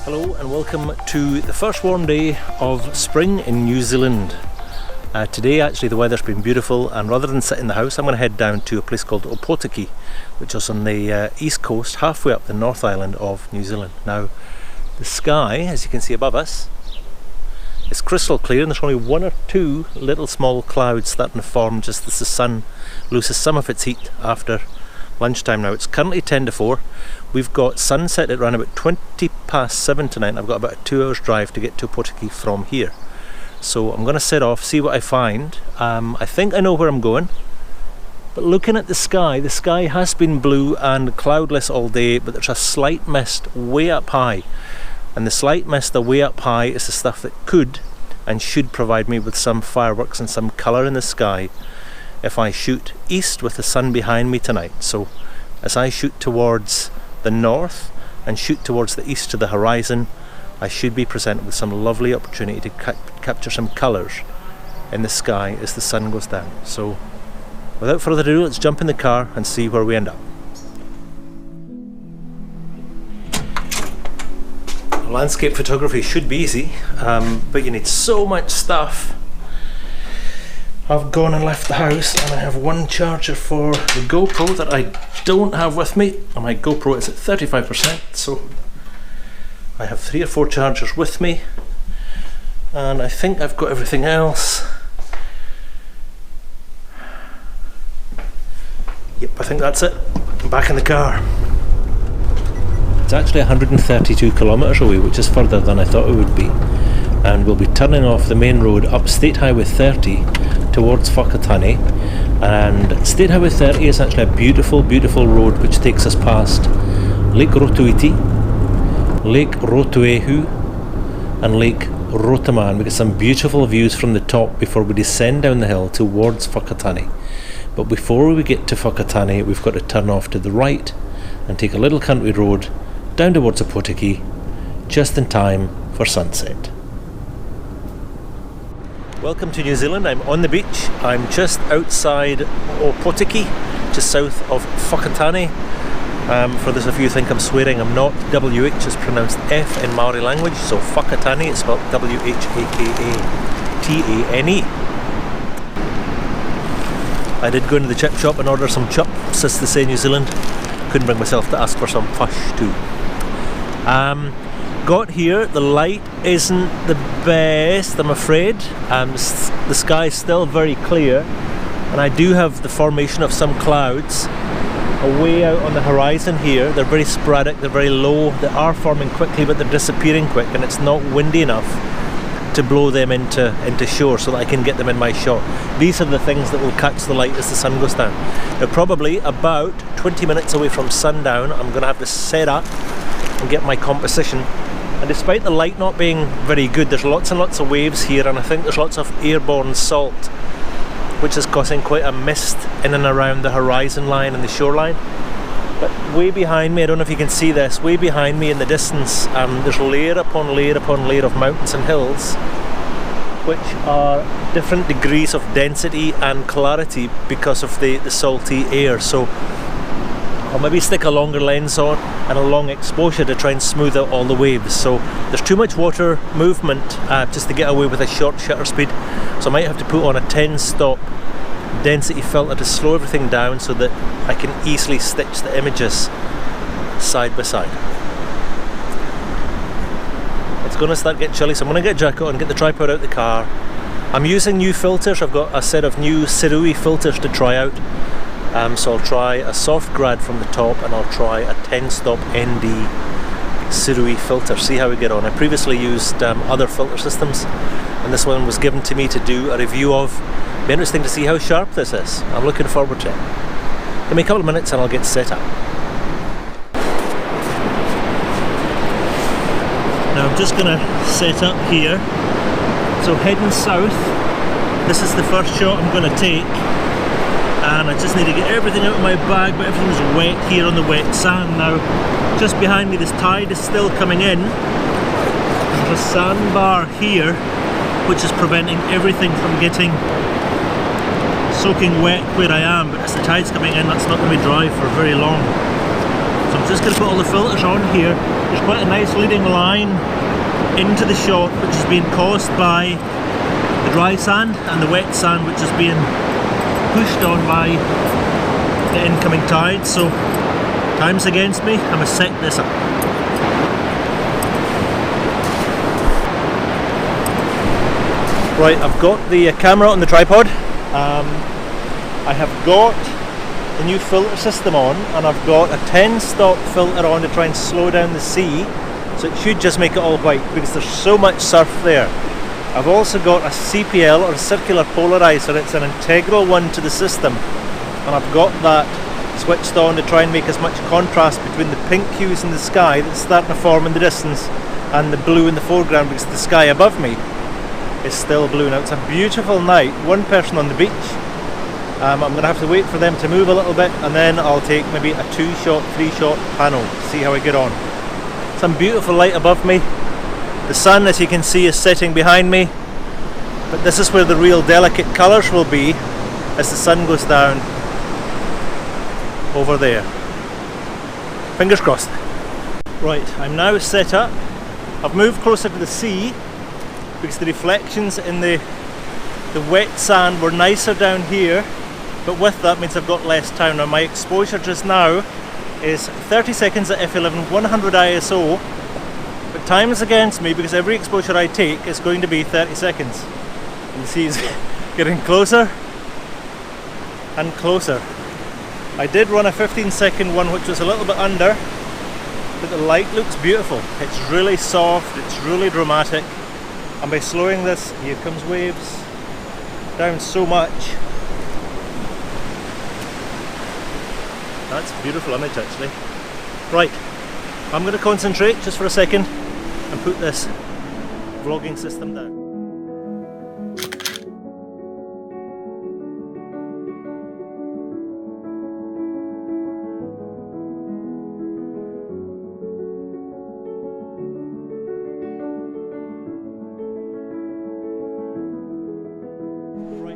Hello and welcome to the first warm day of spring in New Zealand. Today actually the weather's been beautiful, and rather than sit in the house I'm going to head down to a place called Opotiki, which is on the east coast, halfway up the North Island of New Zealand. Now the sky, as you can see above us, is crystal clear and there's only one or two little small clouds starting to form just as the sun loses some of its heat after lunchtime. Now it's currently 10 to 4. We've got sunset at around about 20 past 7 tonight. I've got about a 2 hours drive to get to Opotiki from here. So I'm going to set off, see what I find. I think I know where I'm going. But looking at the sky has been blue and cloudless all day, but there's a slight mist way up high. And the slight mist way up high is the stuff that could and should provide me with some fireworks and some colour in the sky if I shoot east with the sun behind me tonight. So as I shoot towards the north and shoot towards the east to the horizon, I should be presented with some lovely opportunity to capture some colours in the sky as the sun goes down. So without further ado, let's jump in the car and see where we end up. Landscape photography should be easy, but you need so much stuff. I've gone and left the house and I have one charger for the GoPro that I don't have with me, and my GoPro is at 35%, so I have 3 or 4 chargers with me, and I think I've got everything else. Yep, I think that's it. I'm back in the car. It's actually 132 kilometres away, which is further than I thought it would be, and we'll be turning off the main road up State Highway 30 towards Whakatane. And State Highway 30 is actually a beautiful road which takes us past Lake Rotuiti, Lake Rotuehu and Lake Rotaman. We get some beautiful views from the top before we descend down the hill towards Whakatane. But before we get to Whakatane, we've got to turn off to the right and take a little country road down towards Opotiki, just in time for sunset. Welcome to New Zealand. I'm on the beach. I'm just outside Opotiki, just south of Whakatane. For those of you who think I'm swearing, I'm not. WH is pronounced F in Maori language, so Whakatane is spelled WHAKATANE. I did go into the chip shop and order some chups, as they say in New Zealand. Couldn't bring myself to ask for some fish too. Got here, the light isn't the best, I'm afraid. The sky is still very clear, and I do have the formation of some clouds away out on the horizon here. They're very sporadic, they're very low, they are forming quickly but they're disappearing quick, and it's not windy enough to blow them into shore so that I can get them in my shot. These are the things that will catch the light as the sun goes down. They're probably about 20 minutes away from sundown. I'm going to have to set up and get my composition. And despite the light not being very good, there's lots and lots of waves here, and I think there's lots of airborne salt, which is causing quite a mist in and around the horizon line and the shoreline. But way behind me, I don't know if you can see this, way behind me in the distance, there's layer upon layer upon layer of mountains and hills, which are different degrees of density and clarity because of the salty air. So I'll maybe stick a longer lens on and a long exposure to try and smooth out all the waves. So there's too much water movement just to get away with a short shutter speed, so I might have to put on a 10-stop density filter to slow everything down so that I can easily stitch the images side by side. It's going to start getting chilly, so I'm going to get a jacket on, get the tripod out the car. I'm using new filters. I've got a set of new Sirui filters to try out. So I'll try a soft grad from the top, and I'll try a 10-stop ND Sirui filter, see how we get on. I previously used other filter systems, and this one was given to me to do a review of. Be interesting to see how sharp this is. I'm looking forward to it. Give me a couple of minutes and I'll get set up. Now I'm just going to set up here. So heading south, this is the first shot I'm going to take, and I just need to get everything out of my bag, but everything's wet here on the wet sand now. Just behind me, this tide is still coming in. There's a sandbar here which is preventing everything from getting soaking wet where I am, but as the tide's coming in, that's not going to be dry for very long. So I'm just going to put all the filters on here. There's quite a nice leading line into the shot, which is being caused by the dry sand and the wet sand, which is being pushed on by the incoming tide. So time's against me, I must set this up. Right, I've got the camera on the tripod. I have got the new filter system on, and I've got a 10 stop filter on to try and slow down the sea, so it should just make it all white because there's so much surf there. I've also got a CPL, or a circular polarizer. It's an integral one to the system, and I've got that switched on to try and make as much contrast between the pink hues in the sky that's starting to form in the distance and the blue in the foreground, because the sky above me is still blue. Now it's a beautiful night, one person on the beach. I'm going to have to wait for them to move a little bit, and then I'll take maybe a 2-shot, 3-shot panel, see how I get on. Some beautiful light above me. The sun, as you can see, is setting behind me, but this is where the real delicate colours will be as the sun goes down over there. Fingers crossed. Right, I'm now set up. I've moved closer to the sea because the reflections in the wet sand were nicer down here, but with that means I've got less time. Now my exposure just now is 30 seconds at f11, 100 ISO, but time is against me because every exposure I take is going to be 30 seconds. And the sea is getting closer and closer. I did run a 15-second one which was a little bit under, but the light looks beautiful. It's really soft, it's really dramatic, and by slowing this, here comes waves, down so much. That's a beautiful image actually. Right, I'm going to concentrate just for a second and put this vlogging system down.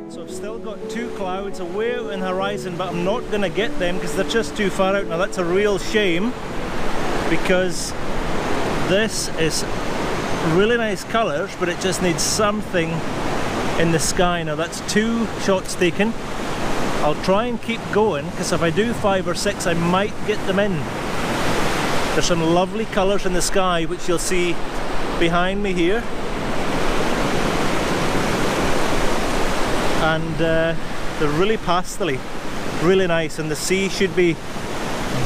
So I've still got 2 clouds away out in the horizon, but I'm not going to get them because they're just too far out. Now that's a real shame, because this is really nice colours, but it just needs something in the sky. Now that's 2 shots taken. I'll try and keep going, because if I do 5 or 6 I might get them in. There's some lovely colours in the sky which you'll see behind me here. And they're really pastely, really nice, and the sea should be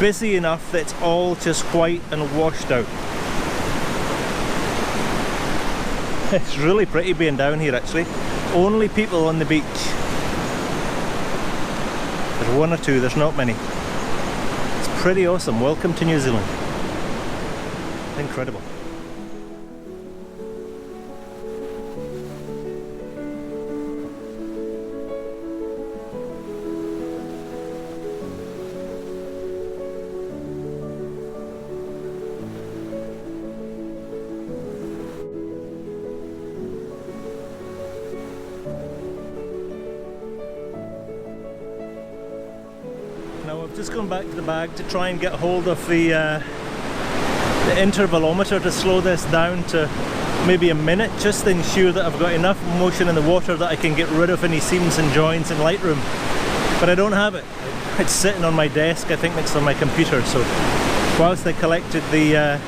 busy enough that it's all just white and washed out. It's really pretty being down here actually. Only people on the beach. There's 1 or 2, there's not many. It's pretty awesome. Welcome to New Zealand. Incredible. Now I've just gone back to the bag to try and get hold of the intervalometer to slow this down to maybe a minute, just to ensure that I've got enough motion in the water that I can get rid of any seams and joints in Lightroom. But I don't have it. It's sitting on my desk, I think next to my computer, so whilst I collected the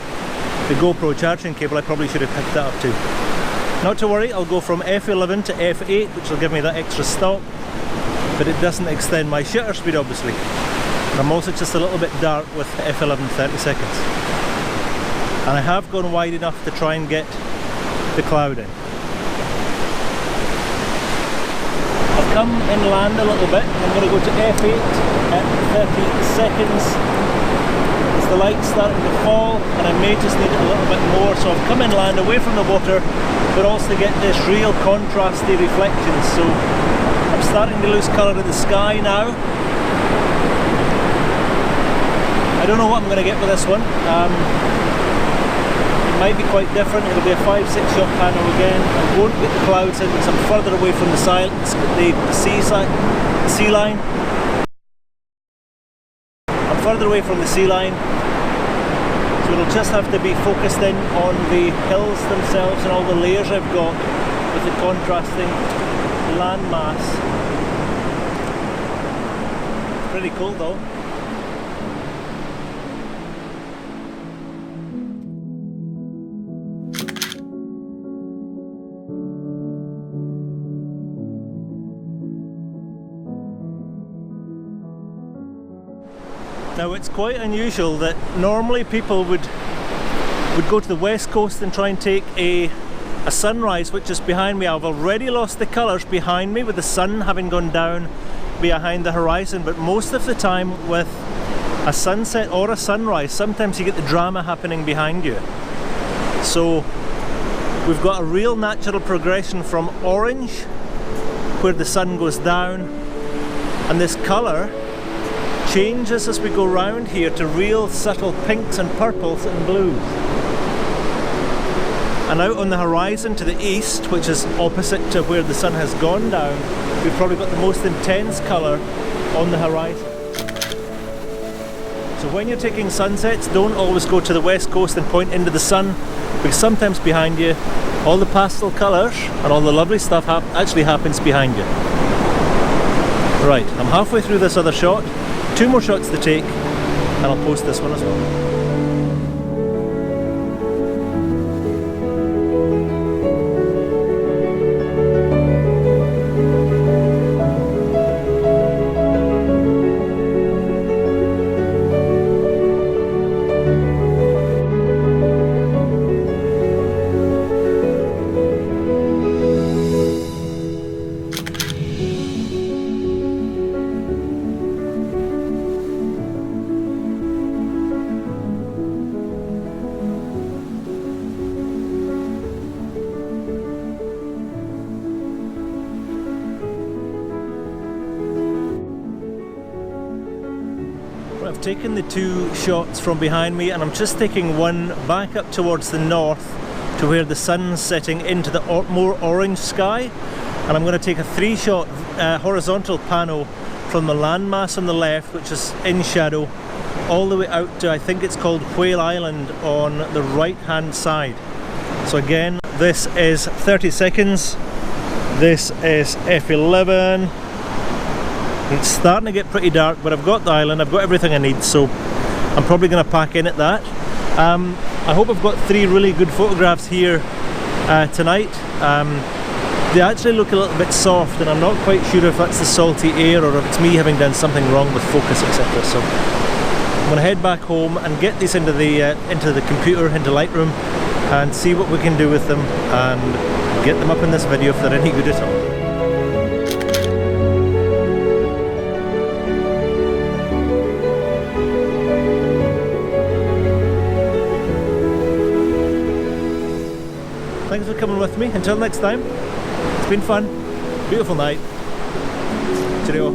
GoPro charging cable, I probably should have picked that up too. Not to worry, I'll go from f11 to f8, which will give me that extra stop, but it doesn't extend my shutter speed obviously. And I'm also just a little bit dark with f11 30 seconds. And I have gone wide enough to try and get the cloud in. I've come inland a little bit, and I'm going to go to f8 at 30 seconds. As the light's starting to fall, and I may just need it a little bit more, so I've come inland away from the water, but also to get this real contrasty reflection. So I'm starting to lose colour in the sky now. I don't know what I'm going to get with this one. It might be quite different. It'll be a 5-6 shot panel again. I won't get the clouds in because I'm further away from the sea line. I'm further away from the sea line, So it'll just have to be focused in on the hills themselves and all the layers I've got with the contrasting landmass. Pretty cool though. Now it's quite unusual that normally people would go to the west coast and try and take a sunrise, which is behind me. I've already lost the colours behind me with the sun having gone down behind the horizon, but most of the time with a sunset or a sunrise, sometimes you get the drama happening behind you. So we've got a real natural progression from orange, where the sun goes down, and this colour changes as we go round here to real subtle pinks and purples and blues. And out on the horizon to the east, which is opposite to where the sun has gone down, we've probably got the most intense colour on the horizon. So when you're taking sunsets, don't always go to the west coast and point into the sun, because sometimes behind you all the pastel colours and all the lovely stuff actually happens behind you. Right, I'm halfway through this other shot. 2 more shots to take, and I'll post this one as well. I've taken the 2 shots from behind me, and I'm just taking one back up towards the north to where the sun's setting into the more orange sky, and I'm going to take a 3-shot horizontal pano from the landmass on the left, which is in shadow, all the way out to, I think it's called Whale Island on the right hand side. So again, this is 30 seconds, this is f11. It's starting to get pretty dark, but I've got the island, I've got everything I need, so I'm probably going to pack in at that. I hope I've got 3 really good photographs here tonight. They actually look a little bit soft, and I'm not quite sure if that's the salty air or if it's me having done something wrong with focus, etc. So I'm going to head back home and get these into the computer, into Lightroom, and see what we can do with them and get them up in this video if they're any good at all. Thanks for coming with me. Until next time, it's been fun. Beautiful night. Cheerio.